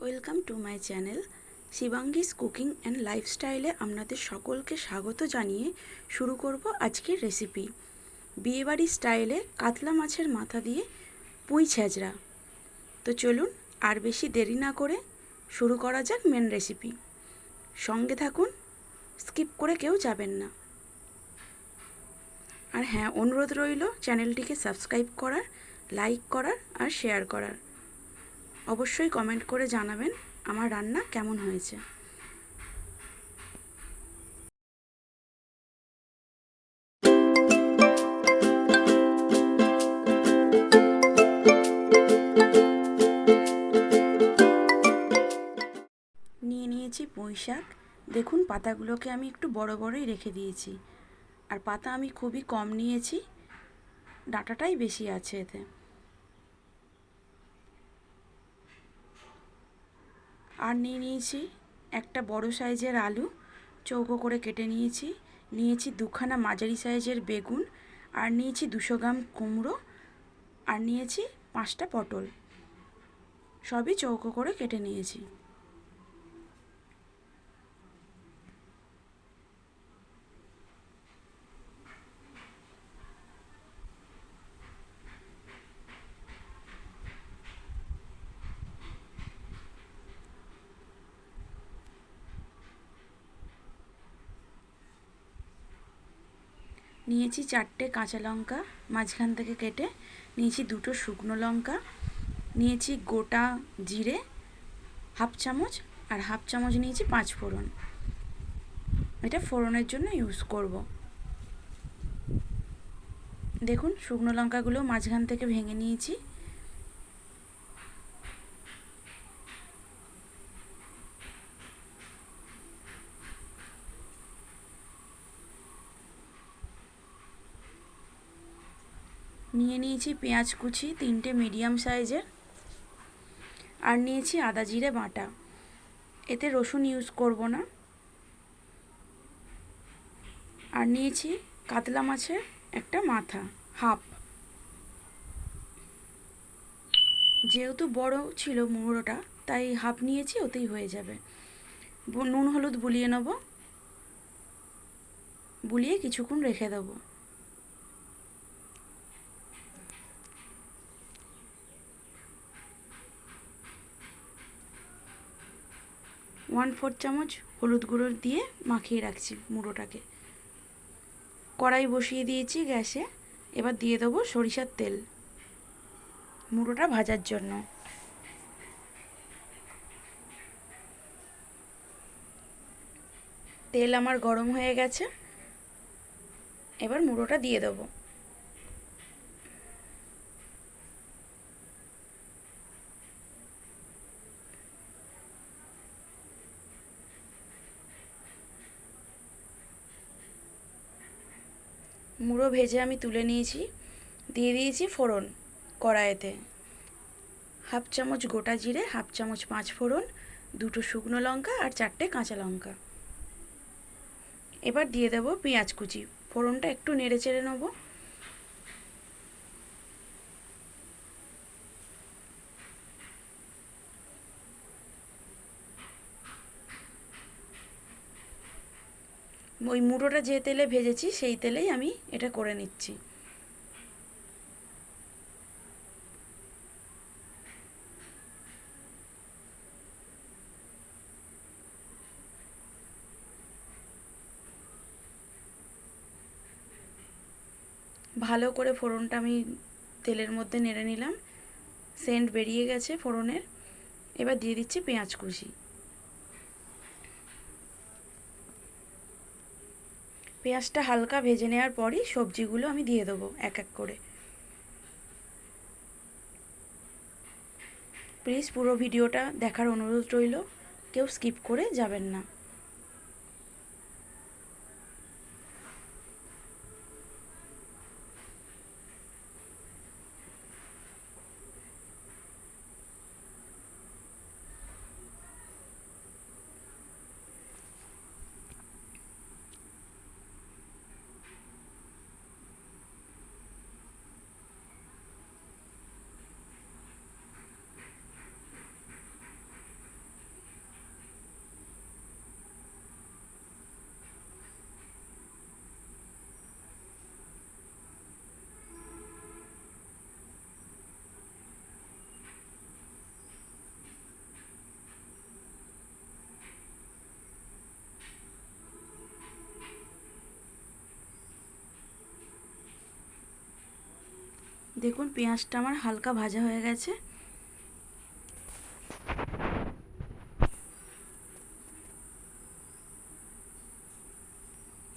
Welcome to my channel Shivangi's cooking and লাইফস্টাইলে আপনাদের সকলকে স্বাগত জানিয়ে শুরু করব আজকের রেসিপি। বিয়েবাড়ি স্টাইলে কাতলা মাছের মাথা দিয়ে পুঁই ছ্যাঁচড়া। তো চলুন আর বেশি দেরি না করে শুরু করা যাক মেন রেসিপি। সঙ্গে থাকুন, স্কিপ করে কেউ যাবেন না। আর হ্যাঁ, অনুরোধ রইল চ্যানেলটিকে সাবস্ক্রাইব করার, লাইক করার আর শেয়ার করার। অবশ্যই কমেন্ট করে জানাবেন আমার রান্না কেমন হয়েছে। নিয়ে নিয়েছি পুঁই শাক। দেখুন পাতাগুলোকে আমি একটু বড় বড়ই রেখে দিয়েছি, আর পাতা আমি খুবই কম নিয়েছি, ডাঁটাটাই বেশি আছে এতে। আর নিয়ে নিয়েছি একটা বড় সাইজের আলু, চৌকো করে কেটে নিয়েছি। নিয়েছি দুখানা মাঝারি সাইজের বেগুন, আর নিয়েছি 200 গ্রাম কুমড়ো, আর নিয়েছি 5টা পটল, সবই চৌকো করে কেটে নিয়েছি। নিয়েছি 4টে কাঁচা লঙ্কা মাঝখান থেকে কেটে, নিয়েছি 2টো শুকনো লঙ্কা, নিয়েছি গোটা জিরে হাফ চামচ, আর হাফ চামচ নিয়েছি 5 ফোড়ন। এটা ফোড়নের জন্য ইউজ করব। দেখুন শুকনো লঙ্কাগুলো মাঝখান থেকে ভেঙে নিয়েছি। নিয়ে নিয়েছি পেঁয়াজ কুচি 3টে মিডিয়াম সাইজের, আর নিয়েছি আদা জিরে বাটা। এতে রসুন ইউজ করব না। আর নিয়েছি কাতলা মাছের একটা মাথা হাফ। যেহেতু বড় ছিল মুড়োটা, তাই হাফ নিয়েছি, ওতেই হয়ে যাবে। নুন হলুদ বুলিয়ে নেব, বুলিয়ে কিছুক্ষণ রেখে দেবো। 1/4 চামচ হলুদ গুঁড়ো দিয়ে মাখিয়ে রাখছি মুড়োটাকে। কড়াই বসিয়ে দিয়েছি গ্যাসে। এবার দিয়ে দেবো সরিষার তেল মুড়োটা ভাজার জন্য। তেল আমার গরম হয়ে গেছে, এবার মুড়োটা দিয়ে দেবো। মুড়ো ভেজে আমি তুলে নিয়েছি। দিয়ে দিয়েছি ফোড়ন কড়াইতে। হাফ চামচ গোটা জিরে, হাফ চামচ 5 ফোড়ন, 2টো শুকনো লঙ্কা আর 4টে কাঁচা লঙ্কা। এবার দিয়ে দেবো পেঁয়াজ কুচি। ফোড়নটা একটু নেড়ে চেড়ে নেবো। ওই মুড়োটা যে তেলে ভেজেছি সেই তেলেই আমি এটা করে নিচ্ছি। ভালো করে ফোড়নটা আমি তেলের মধ্যে নেড়ে নিলাম। সেন্ট বেরিয়ে গেছে ফোড়নের। এবার দিয়ে দিচ্ছি পেঁয়াজ কুচি। পেঁয়াজটা হালকা ভেজে নেওয়ার পরই সবজিগুলো আমি দিয়ে দেবো এক এক করে। প্লিজ পুরো ভিডিওটা দেখার অনুরোধ রইল, কেউ স্কিপ করে যাবেন না। দেখুন পেঁয়াজটা আমার হালকা ভাজা হয়ে গেছে।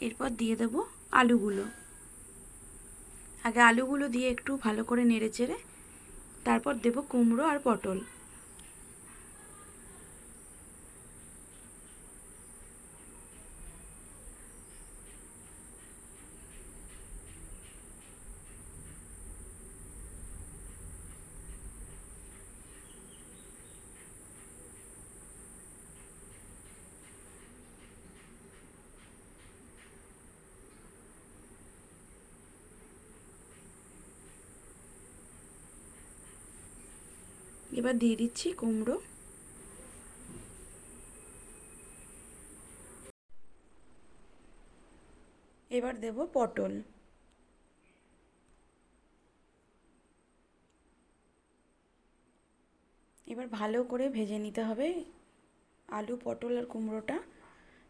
এরপর দিয়ে দেব আলুগুলো। আগে আলুগুলো দিয়ে একটু ভালো করে নেড়ে চেড়ে তারপর দেব কুমড়ো আর পটল। এবার দিয়ে দিচ্ছি কুমড়ো। এবার দেব পটল। এবার ভালো করে ভেজে নিতে হবে আলু, পটল আর কুমড়োটা।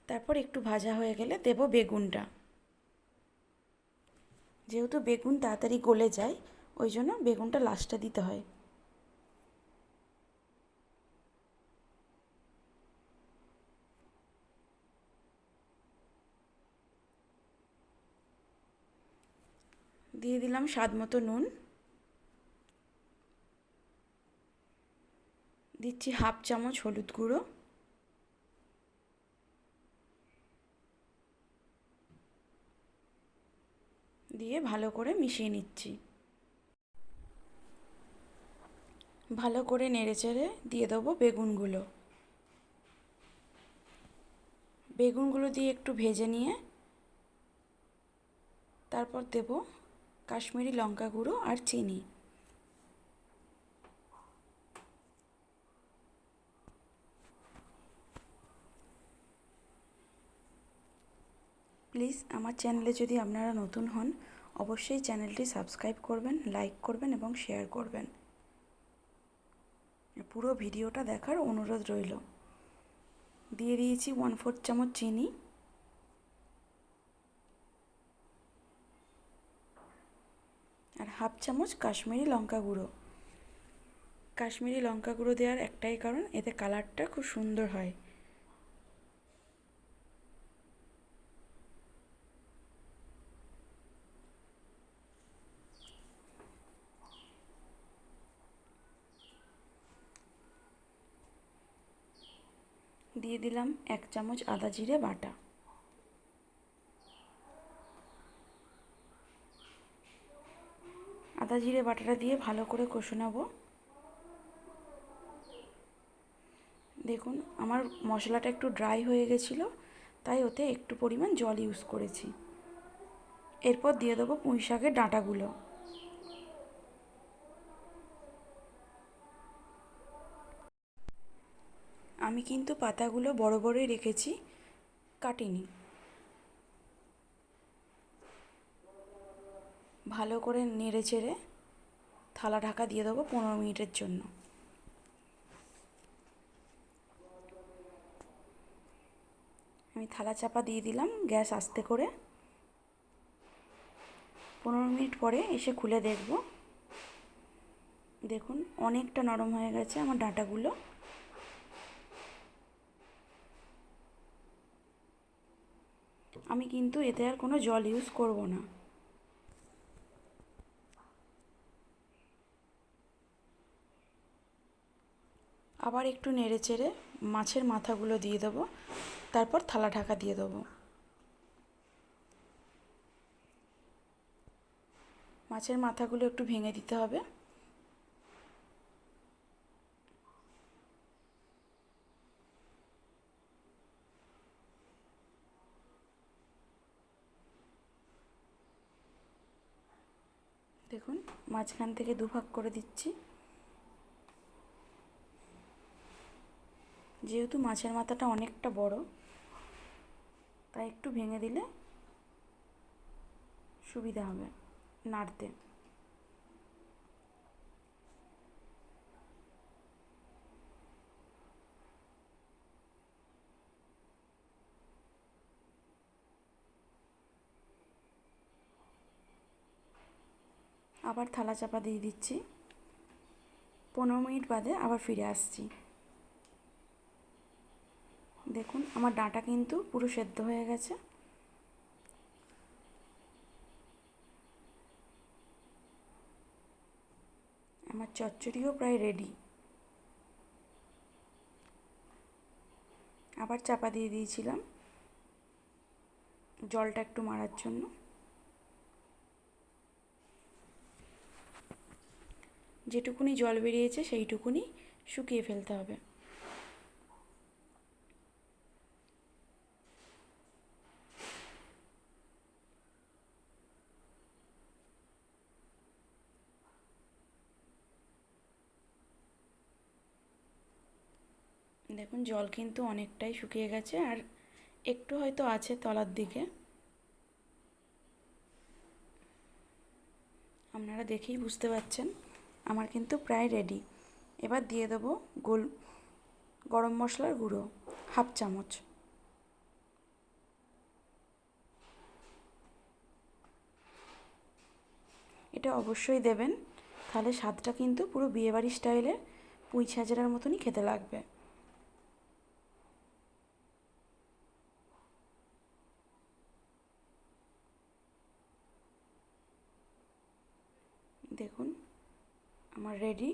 তারপর একটু ভাজা হয়ে গেলে দেব বেগুনটা। যেহেতু বেগুন তাড়াতাড়ি গলে যায়, ওই জন্য বেগুনটা লাস্টে দিতে হয়। দিয়ে দিলাম স্বাদ মতো নুন। দিচ্ছি হাফ চামচ হলুদ গুঁড়ো। দিয়ে ভালো করে মিশিয়ে নিচ্ছি। ভালো করে নেড়েচেড়ে দিয়ে দেবো বেগুনগুলো। বেগুনগুলো দিয়ে একটু ভেজে নিয়ে তারপর দেব কাশ্মীরি লঙ্কা গুঁড়ো আর চিনি। প্লিজ আমার চ্যানেলে যদি আপনারা নতুন হন, অবশ্যই চ্যানেলটি সাবস্ক্রাইব করবেন, লাইক করবেন এবং শেয়ার করবেন। পুরো ভিডিওটা দেখার অনুরোধ রইল। দিয়ে দিয়েছি 1/4 চামচ চিনি। আর হাফ চামচ কাশ্মীরি লঙ্কা গুঁড়ো। কাশ্মীরি লঙ্কা গুঁড়ো দেওয়ার একটাই কারণ, এতে কালারটা খুব সুন্দর হয়। দিয়ে দিলাম 1 চামচ আদা জিরে বাটা। আদা জিরে বাটাটা দিয়ে ভালো করে কষে নেব। দেখুন আমার মশলাটা একটু ড্রাই হয়ে গেছিলো, তাই ওতে একটু পরিমাণ জল ইউজ করেছি। এরপর দিয়ে দেবো পুঁই শাকের ডাঁটাগুলো। আমি কিন্তু পাতাগুলো বড় বড়ই রেখেছি, কাটিনি। ভালো করে নেড়ে চেড়ে থালা ঢাকা দিয়ে দেবো 15 মিনিটের জন্য। আমি থালা চাপা দিয়ে দিলাম, গ্যাস আস্তে করে। 15 মিনিট পরে এসে খুলে দেখব। দেখুন অনেকটা নরম হয়ে গেছে আমার ডাঁটাগুলো। আমি কিন্তু এতে আর কোনো জল ইউজ করব না। আবার একটু নেড়ে চেড়ে মাছের মাথাগুলো দিয়ে দেবো, তারপর থালা ঢাকা দিয়ে দেবো। মাছের মাথাগুলো একটু ভেঙে দিতে হবে। দেখুন মাঝখান থেকে দুভাগ করে দিচ্ছি। যেহেতু মাছের মাথাটা অনেকটা বড়, তাই একটু ভেঙে দিলে সুবিধা হবে নাড়তে। আবার থালা চাপা দিয়ে দিচ্ছি। 15 মিনিট বাদে আবার ফিরে আসছি। দেখুন আমার ডাঁটা কিন্তু পুরো সেদ্ধ হয়ে গেছে। আমার চচ্চড়িও প্রায় রেডি। আবার চাপা দিয়ে দিয়েছিলাম জলটা একটু মারার জন্য। যেটুকুনি জল বেরিয়েছে সেইটুকুনি শুকিয়ে ফেলতে হবে। দেখুন জল কিন্তু অনেকটাই শুকিয়ে গেছে, আর একটু হয়তো আছে তলার দিকে, আপনারা দেখেই বুঝতে পারছেন। আমার কিন্তু প্রায় রেডি। এবার দিয়ে দেবো গরম মশলার গুঁড়ো 1/2 চামচ। এটা অবশ্যই দেবেন, তাহলে স্বাদটা কিন্তু পুরো বিয়েবাড়ি স্টাইলের পুঁই ছাজরার মতনই খেতে লাগবে। দেখুন আমার রেডি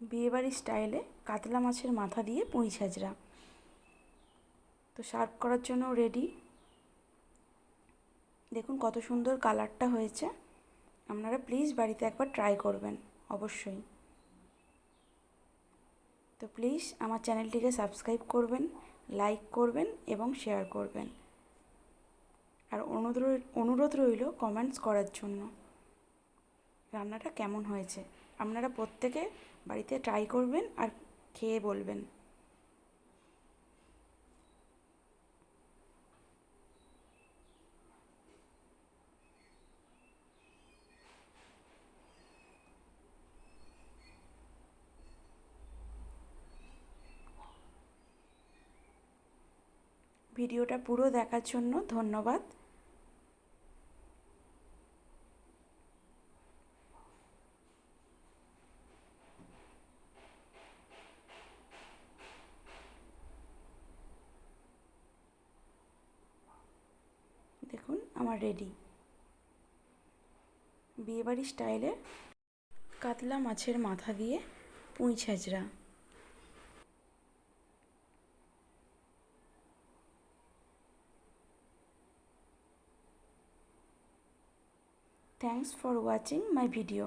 বিয়েবাড়ি স্টাইলে কাতলা মাছের মাথা দিয়ে পুঁই ছাজরা। তো সার্ভ করার জন্য রেডি। দেখুন কত সুন্দর কালারটা হয়েছে। আপনারা প্লিজ বাড়িতে একবার ট্রাই করবেন অবশ্যই। তো প্লিজ আমার চ্যানেলটিকে সাবস্ক্রাইব করবেন, লাইক করবেন এবং শেয়ার করবেন। আর অনুরোধ রইল কমেন্টস করার জন্য রান্নাটা কেমন হয়েছে। আপনারা প্রত্যেকে বাড়িতে ট্রাই করবেন আর খেয়ে বলবেন। ভিডিওটা পুরো দেখার জন্য ধন্যবাদ। দেখুন আমার রেডি বিয়েবাড়ি স্টাইলে কাতলা মাছের মাথা দিয়ে পুঁই ছাজরা। Thanks for watching my video.